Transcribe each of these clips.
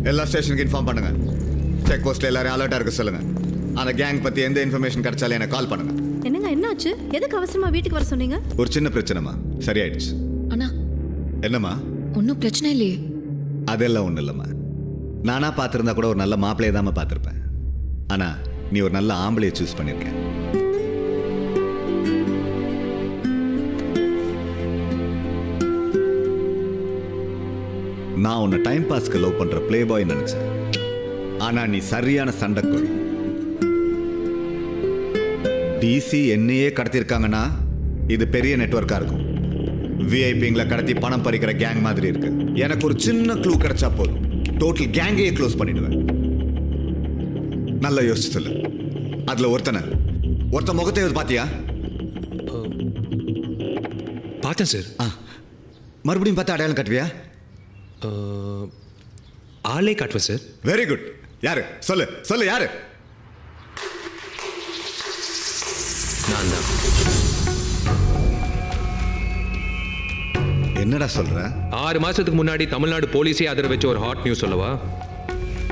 எல்லா ஸ்டேஷனுக்கு இன்ஃபார்ம் பண்ணுங்க. செக் போஸ்ட்ல எல்லாரும் அலர்ட்டா இருக்க சொல்லுங்க. அந்த கேங் பத்தி எந்த இன்ஃபர்மேஷன் கிடைச்சாலும் எனக்கு கால் பண்ணுங்க. என்னங்க என்னாச்சு? எதுக்கு அவசரமா வீட்டுக்கு வர சொன்னீங்க? ஒரு சின்ன பிரச்சனைமா, சரியாயிடுச்சு. அண்ணா என்னம்மா? ஒன்றும் பிரச்சனை இல்லையே. அதெல்லாம் ஒன்றும் இல்லைம்மா. நானா பார்த்துருந்தா கூட ஒரு நல்ல மாப்பிள்ளையை தான் பார்த்துருப்பேன். ஆனா நீ ஒரு நல்ல ஆம்பளையை சூஸ் பண்ணியிருக்க. நான் உன்னை டைம் பாஸ்க்கு லவ் பண்ற பிளே பாய் நினைச்சேன். ஆனா நீ சரியான சண்டைக்கோழி. டிசி என்னையே கடத்திருக்காங்கன்னா இது பெரிய நெட்வொர்க்கா இருக்கும். விஐபிங்களை கடத்தி பணம் பறிக்கிற கேங் மாதிரி இருக்கு. எனக்கு ஒரு சின்ன க்ளூ கிடைச்சா போதும், டோட்டல் கேங்கையே க்ளோஸ் பண்ணிடுவேன். நல்லா யோசிச்சு சொல்லு. அதுல ஒருத்த முகத்தை பாத்தியா? பார்த்தேன் சார். மறுபடியும் பார்த்து அடையாளம் கட்டுவியா? ஆளே காட்டுவேன் சார். Very good. யாரு? சொல்லு சொல்லு, யாரு? நான் தான். என்னடா சொல்ற? 6 மாசத்துக்கு முன்னாடி தமிழ்நாடு போலீஸே அதிர வச்சு ஒரு ஹாட் நியூஸ் சொல்லவா?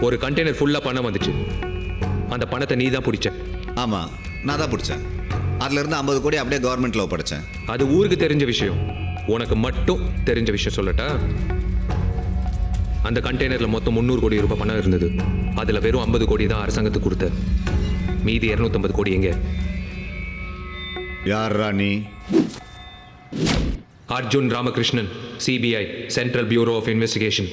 ஒரு கண்டெய்னர் ஃபுல்லா பணம் வந்துச்சு. அந்த பணத்தை நீ தான் பிடிச்ச. ஆமா, நான் தான் பிடிச்சேன். அதுல இருந்து 50 கோடி அப்படியே கவர்மெண்ட்ல ஒப்படைச்சேன். அது ஊருக்கு தெரிஞ்ச விஷயம். உனக்கு மட்டும் தெரிஞ்ச விஷயம் சொல்லட்டா? அந்த கண்டெய்னர்ல மொத்தம் 300 கோடி ரூபாய் பணம் இருந்தது. அதுல வெறும் 50 கோடி தான் அரசாங்கத்துக்கு கொடுத்த. மீதி 250 கோடி எங்க? யாரா நீ? Arjun Ramakrishnan, CBI, central bureau of investigation.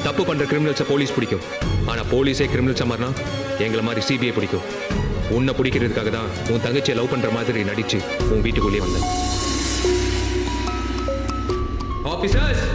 தப்பு பண்ற கிரிமினல்ஸை போலீஸ் பிடிக்கும். ஆனா போலீஸே கிரிமினல்ஸா மாறினா எங்களை மாதிரி சிபிஐ பிடிக்கும். உன்னை பிடிக்கிறதுக்காக தான் உன் தங்கச்சியை லவ் பண்ற மாதிரி நடிச்சு உன் வீட்டுக்குள்ளேயே வந்தேன். Officers,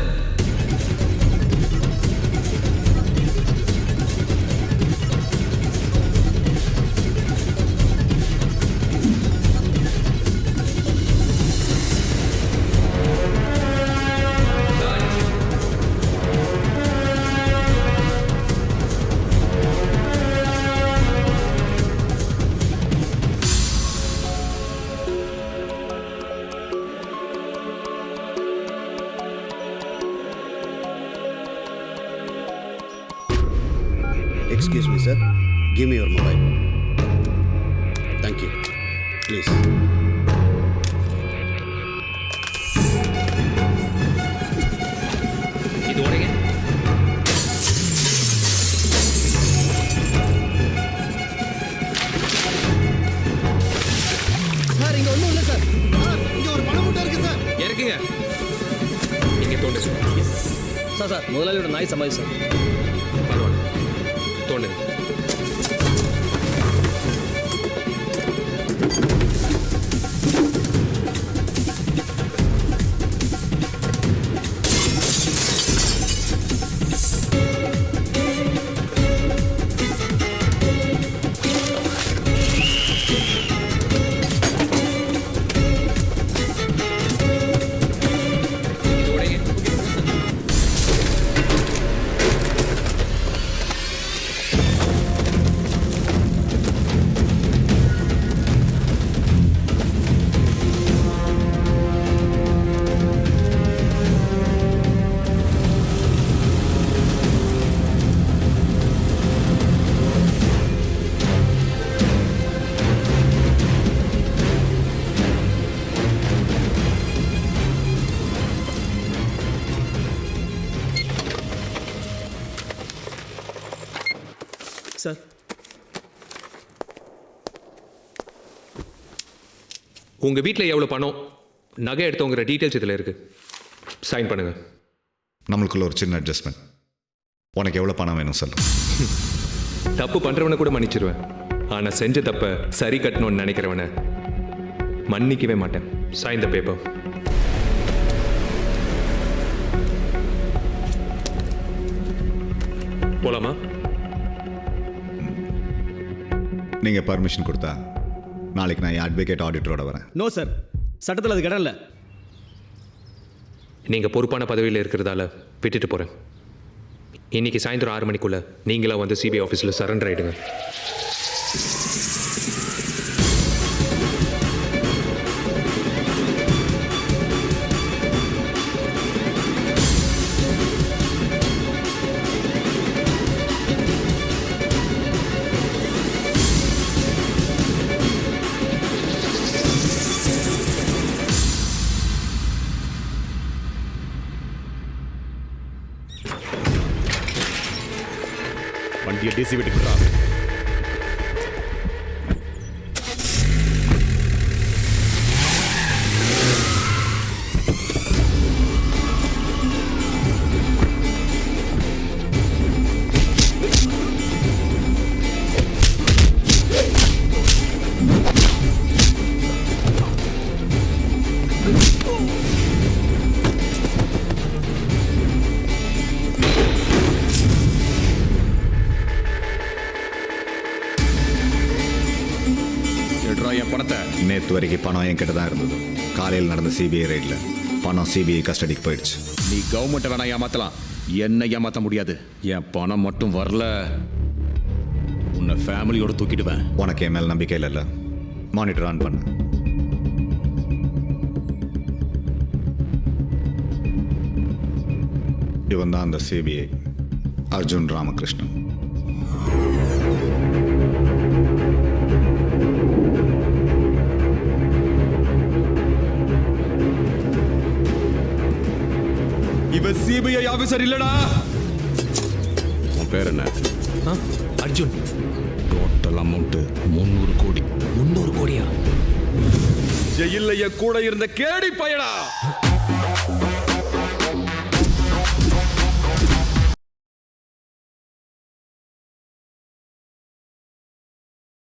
Excuse me, sir. Give me your mobile. Thank you. Please. இது உடைங்க. சார், இங்க ஒண்ணும் இல்ல சார். இங்க ஒரு பணம் மூட்டை இருக்கு சார். இறக்குங்க. இங்க தோண்டு. சார் முதலாளியோட நாய் சமாளி சார். பரவாயில்ல, தோண்டுங்க. சார் உங்க வீட்டில் எவ்வளோ பணம், நகை எடுத்தவங்கிற டீட்டெயில்ஸ் இதில் இருக்கு. சைன் பண்ணுங்க. நம்மளுக்குள்ள ஒரு சின்ன அட்ஜஸ்ட்மெண்ட். உனக்கு எவ்வளவு பணம் வேணும் சொல்லு. தப்பு பண்றவனை கூட மன்னிச்சிருவேன். ஆனா செஞ்ச தப்ப சரி கட்டணும்னு நினைக்கிறவனை மன்னிக்கவே மாட்டேன். Sign the paper. போலாமா? நீங்க பர்மிஷன் கொடுத்தா நாளைக்கு நான் அட்வொகேட் ஆடிட்டரோட வரேன். நோ சார், சட்டத்தில் அது இடம் இல்லை. நீங்க பொறுப்பான பதவியில் இருக்கிறதால விட்டுட்டு போறேன். இன்னைக்கு சாயந்தரம் 6 மணிக்குள்ள நீங்களா வந்து சிபிஐ ஆஃபீஸில் சரண்டர் ஆயிடுங்க. வண்டியை டிசி வீட்டுக்கு விடுறா. எடுறா என் பணத்தை. நேற்று வரைக்கும் பணம் என்கிட்ட தான் இருந்தது. காலையில் நடந்த சிபிஐ ரைடில் பணம் சிபிஐ கஸ்டடிக்கு போயிடுச்சு. நீ கவர்மெண்ட்டை வேணா ஏமாத்தலாம், என்ன ஏமாத்த முடியாது. என் பணம் மட்டும் வரல, உன்னை ஃபேமிலியோட தூக்கிடுவேன். உனக்கு என் மேல் நம்பிக்கை இல்லைல்ல? மானிட்டர் ஆன் பண்ணு. இவன் தான் அந்த சிபிஐ அர்ஜுன் ராமகிருஷ்ணன். இவன் சிபிஐ ஆபீசர் இல்லடா. உன் பேர் என்ன? அர்ஜுன். டோட்டல் அமௌண்ட் 300 கோடி. 300 கோடியா? ஜெயில்ல என் கூட இருந்த கேடி பயடா.